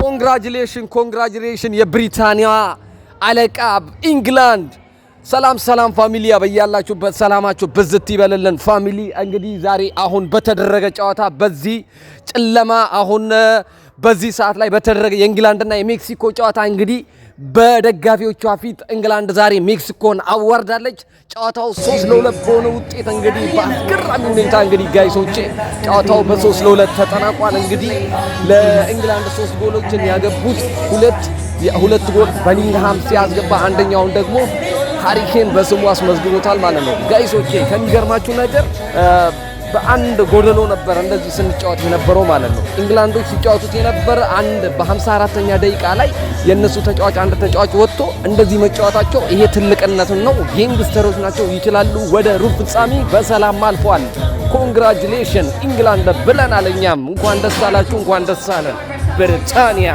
ኮንግራጁሌሽን የብሪታንያ አለቃ ኢንግላንድ። ሰላም ፋሚሊ በያላችሁበት ሰላማችሁ ብዝት ይበልልን ፋሚሊ። እንግዲህ ዛሬ አሁን በተደረገ ጨዋታ በዚህ ጨለማ አሁን በዚህ ሰዓት ላይ በተደረገ የእንግላንድና የሜክሲኮ ጨዋታ እንግዲህ በደጋፊዎቿ ፊት እንግላንድ ዛሬ ሜክሲኮን አዋርዳለች። ጨዋታው 3-2 በሆነ ውጤት እንግዲህ በአስገራሚ ሁኔታ እንግዲህ ጋይሶቼ ጨዋታው በ3-2 ተጠናቋል። እንግዲህ ለእንግላንድ 3 ጎሎችን ያገቡት ሁለት ጎል በሊንግሃም ሲያስገባ አንደኛውን ደግሞ ሃሪኬን በስሙ አስመዝግቦታል ማለት ነው። ጋይሶቼ ከሚገርማችሁ ነገር በአንድ ጎደሎ ነበር እንደዚህ ስንጫወት የነበረው ማለት ነው። እንግላንዶች ሲጫወቱት የነበረ በ54ኛ ደቂቃ ላይ የነሱ ተጫዋች አንድ ተጫዋች ወጥቶ እንደዚህ መጫወታቸው ይሄ ትልቅነትን ነው። ጌንግስተሮች ናቸው፣ ይችላሉ። ወደ ሩብ ፍጻሜ በሰላም አልፈዋል። ኮንግራጁሌሽን ኢንግላንድ ብለናል። እኛም እንኳን ደስ አላችሁ፣ እንኳን ደስ አለን ብሪታንያ።